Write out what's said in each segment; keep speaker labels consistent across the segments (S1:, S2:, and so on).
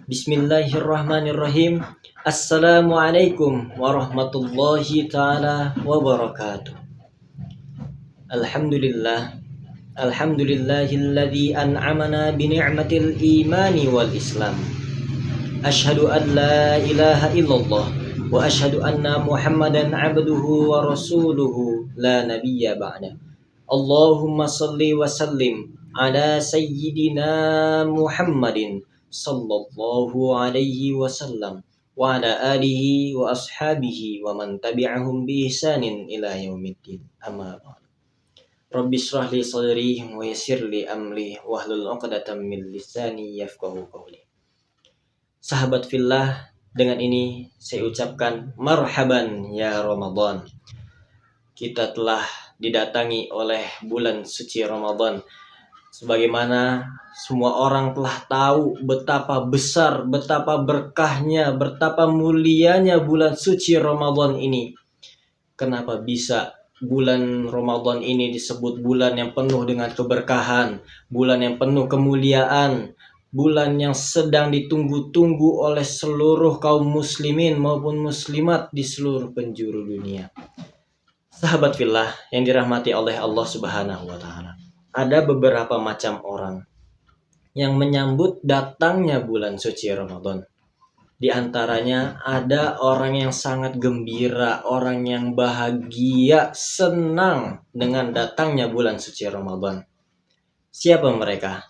S1: Bismillahirrahmanirrahim. Assalamualaikum warahmatullahi ta'ala wabarakatuh. Alhamdulillah. Alhamdulillahilladzi an'amana bini'matil imani wal islam. Ashhadu an la ilaha illallah wa ashhadu anna Muhammadan abduhu wa rasuluhu la nabiyya ba'da. Allahumma salli wa sallim ala sayyidina Muhammadin sallallahu alaihi wasallam wa ala alihi wa ashabihi wa man tabi'ahum bi ihsanin ila yaumiddin. Amma ba'd. Rabbi shrah li sadri wa yassir li amri wahlul 'uqdatam min lisani yafqahu qawli. Sahabat fillah, dengan ini saya ucapkan marhaban ya Ramadan. Kita telah didatangi oleh bulan suci Ramadan. Sebagaimana semua orang telah tahu betapa besar, betapa berkahnya, betapa mulianya bulan suci Ramadan ini. Kenapa bisa bulan Ramadan ini disebut bulan yang penuh dengan keberkahan, bulan yang penuh kemuliaan, bulan yang sedang ditunggu-tunggu oleh seluruh kaum muslimin maupun muslimat di seluruh penjuru dunia. Sahabat fillah yang dirahmati oleh Allah Subhanahu wa taala. Ada beberapa macam orang yang menyambut datangnya bulan suci Ramadan. Di antaranya ada orang yang sangat gembira, orang yang bahagia, senang dengan datangnya bulan suci Ramadan. Siapa mereka?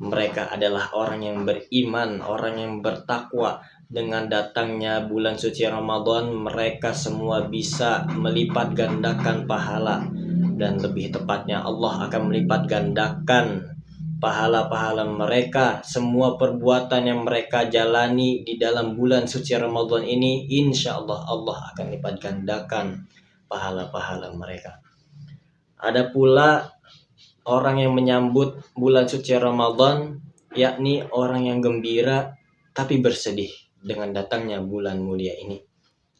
S1: Mereka adalah orang yang beriman, orang yang bertakwa. Dengan datangnya bulan suci Ramadan, mereka semua bisa melipat gandakan pahala. Dan lebih tepatnya Allah akan melipat gandakan pahala-pahala mereka. Semua perbuatan yang mereka jalani di dalam bulan suci Ramadan ini, insya Allah Allah akan lipat gandakan pahala-pahala mereka. Ada pula orang yang menyambut bulan suci Ramadan, yakni orang yang gembira tapi bersedih dengan datangnya bulan mulia ini.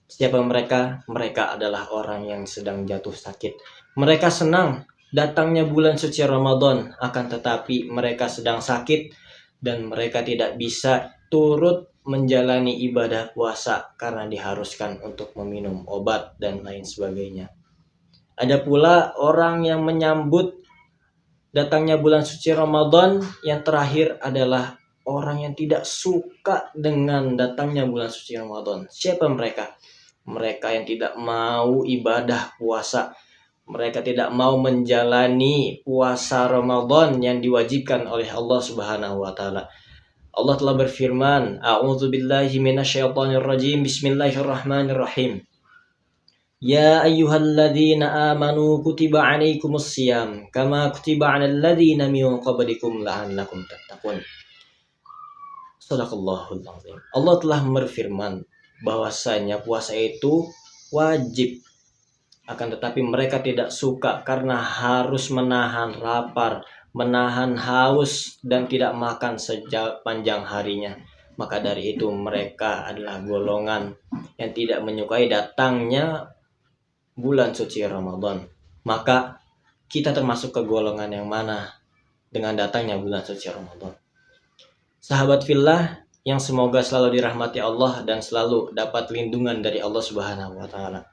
S1: Siapa mereka? Mereka adalah orang yang sedang jatuh sakit. Mereka senang datangnya bulan suci Ramadan, akan tetapi mereka sedang sakit dan mereka tidak bisa turut menjalani ibadah puasa karena diharuskan untuk meminum obat dan lain sebagainya. Ada pula orang yang menyambut datangnya bulan suci Ramadan, yang terakhir adalah orang yang tidak suka dengan datangnya bulan suci Ramadan. Siapa mereka? Mereka yang tidak mau ibadah puasa. Mereka tidak mau menjalani puasa Ramadan yang diwajibkan oleh Allah Subhanahu wa taala. Allah telah berfirman, A'udzubillahi minasyaitonirrajim. Bismillahirrahmanirrahim. Ya ayyuhalladzina amanu kutiba 'alaikumussyam kama kutiba 'alal ladzina min qablikum la'allakum tattaqun. Shadaqallahul azim. Allah telah berfirman bahwasanya puasa itu wajib. Akan tetapi mereka tidak suka karena harus menahan lapar, menahan haus, dan tidak makan sepanjang harinya. Maka dari itu mereka adalah golongan yang tidak menyukai datangnya bulan suci Ramadan. Maka kita termasuk ke golongan yang mana dengan datangnya bulan suci Ramadan? Sahabat fillah yang semoga selalu dirahmati Allah dan selalu dapat lindungan dari Allah Subhanahu wa taala.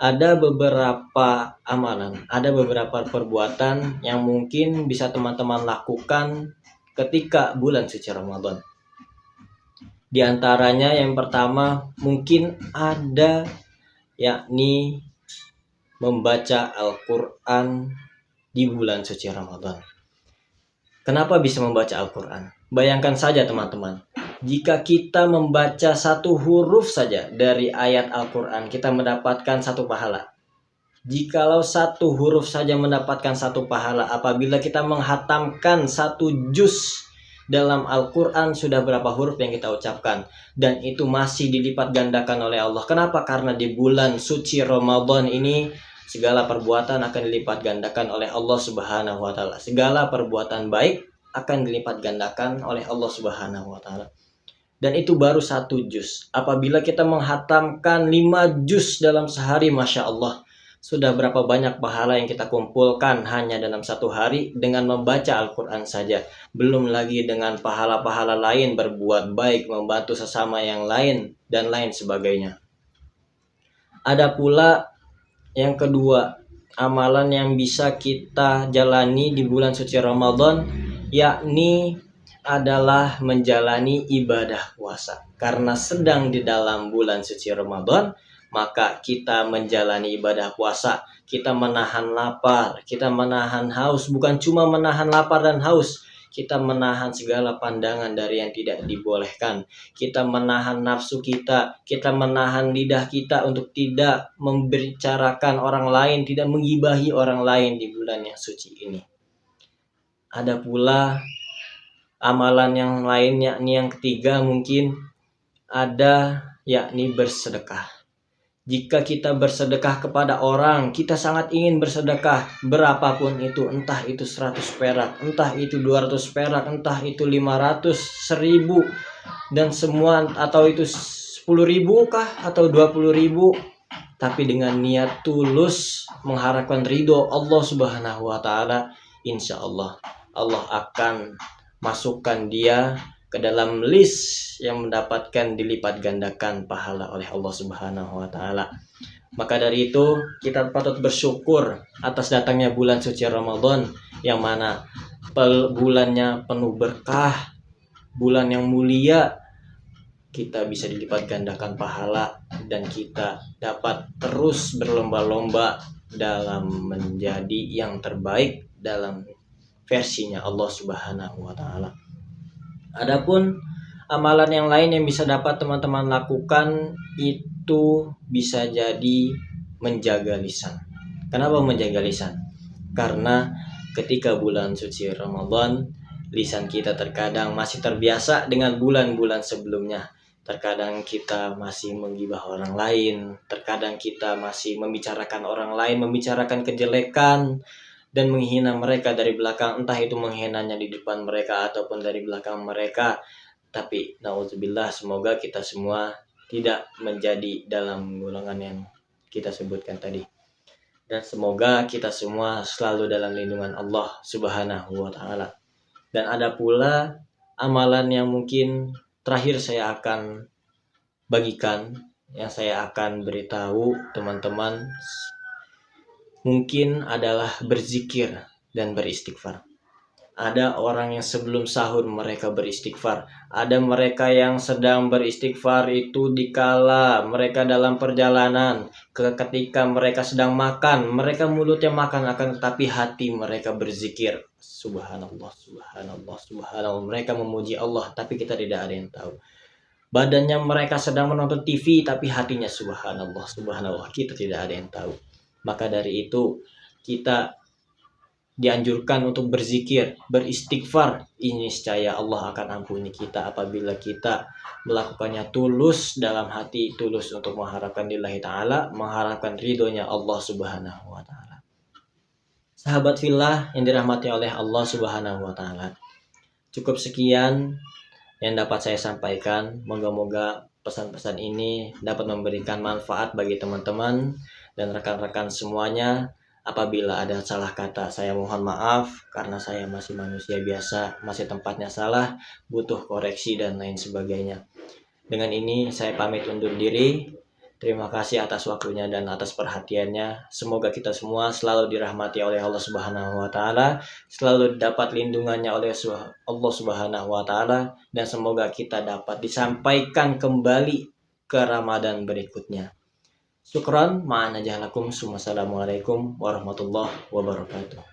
S1: Ada beberapa amalan, ada beberapa perbuatan yang mungkin bisa teman-teman lakukan ketika bulan suci Ramadan. Di antaranya yang pertama mungkin ada, yakni membaca Al-Quran di bulan suci Ramadan. Kenapa bisa membaca Al-Quran? Bayangkan saja teman-teman, jika kita membaca satu huruf saja dari ayat Al-Quran, kita mendapatkan satu pahala. Jikalau satu huruf saja mendapatkan satu pahala, apabila kita menghatamkan satu juz dalam Al-Quran, sudah berapa huruf yang kita ucapkan? Dan itu masih dilipat gandakan oleh Allah. Kenapa? Karena di bulan suci Ramadan ini, segala perbuatan akan dilipat gandakan oleh Allah Subhanahu wa taala. Segala perbuatan baik akan dilipat gandakan oleh Allah Subhanahu wa taala. Dan itu baru satu juz. Apabila kita menghatamkan 5 juz dalam sehari, Masya Allah, Sudah berapa banyak pahala yang kita kumpulkan hanya dalam satu hari dengan membaca Al-Quran saja. Belum lagi dengan pahala-pahala lain, berbuat baik, membantu sesama yang lain, dan lain sebagainya. Ada pula yang kedua, amalan yang bisa kita jalani di bulan suci Ramadan, yakni adalah menjalani ibadah puasa. Karena sedang di dalam bulan suci Ramadan, maka kita menjalani ibadah puasa. Kita menahan lapar, kita menahan haus. Bukan cuma menahan lapar dan haus, kita menahan segala pandangan dari yang tidak dibolehkan. Kita menahan nafsu kita menahan lidah kita untuk tidak membicarakan orang lain, tidak menggibahi orang lain di bulan yang suci ini. Ada pula amalan yang lain, yakni yang ketiga mungkin ada, yakni bersedekah. Jika kita bersedekah kepada orang, kita sangat ingin bersedekah berapapun itu, entah itu 100 perak, entah itu 200 perak, entah itu 500, 1000, dan semua, atau itu 10.000 kah atau 20.000, tapi dengan niat tulus mengharapkan ridho Allah Subhanahu wa Ta'ala, insya Allah Allah akan masukkan dia ke dalam list yang mendapatkan dilipat gandakan pahala oleh Allah Subhanahu wa Ta'ala. Maka dari itu kita patut bersyukur atas datangnya bulan suci Ramadan, yang mana bulannya penuh berkah, bulan yang mulia. Kita bisa dilipat gandakan pahala dan kita dapat terus berlomba-lomba dalam menjadi yang terbaik dalam versinya Allah Subhanahu wa Ta'ala. Adapun amalan yang lain yang bisa dapat teman-teman lakukan itu bisa jadi menjaga lisan. Kenapa menjaga lisan? Karena ketika bulan suci Ramadan, lisan kita terkadang masih terbiasa dengan bulan-bulan sebelumnya. Terkadang kita masih menggibah orang lain, terkadang kita masih membicarakan orang lain, membicarakan kejelekan dan menghina mereka dari belakang, entah itu menghinanya di depan mereka ataupun dari belakang mereka. Tapi naudzubillah, semoga kita semua tidak menjadi dalam golongan yang kita sebutkan tadi, dan semoga kita semua selalu dalam lindungan Allah Subhanahu wa Ta'ala. Dan ada pula amalan yang mungkin terakhir saya akan bagikan, yang saya akan beritahu teman-teman, mungkin adalah berzikir dan beristighfar. Ada orang yang sebelum sahur mereka beristighfar. Ada mereka yang sedang beristighfar itu dikala mereka dalam perjalanan. Ketika mereka sedang makan, mereka mulutnya makan, akan tetapi hati mereka berzikir. Subhanallah, subhanallah, subhanallah. Mereka memuji Allah, tapi kita tidak ada yang tahu. Badannya mereka sedang menonton TV, tapi hatinya subhanallah, subhanallah. Kita tidak ada yang tahu. Maka dari itu kita dianjurkan untuk berzikir, beristighfar. Ini niscaya Allah akan ampuni kita apabila kita melakukannya tulus dalam hati, tulus untuk mengharapkan lillahi ta'ala, mengharapkan ridhonya Allah Subhanahu wa Ta'ala. Sahabat fillah yang dirahmati oleh Allah Subhanahu wa Ta'ala, cukup sekian yang dapat saya sampaikan. Moga-moga pesan-pesan ini dapat memberikan manfaat bagi teman-teman dan rekan-rekan semuanya. Apabila ada salah kata, saya mohon maaf karena saya masih manusia biasa, masih tempatnya salah, butuh koreksi dan lain sebagainya. Dengan ini saya pamit undur diri. Terima kasih atas waktunya dan atas perhatiannya. Semoga kita semua selalu dirahmati oleh Allah Subhanahu wa Ta'ala, selalu dapat lindungannya oleh Allah Subhanahu wa Ta'ala, dan semoga kita dapat disampaikan kembali ke Ramadan berikutnya. Syukran, ma'ana jahalakum, assalamualaikum warahmatullahi wabarakatuh.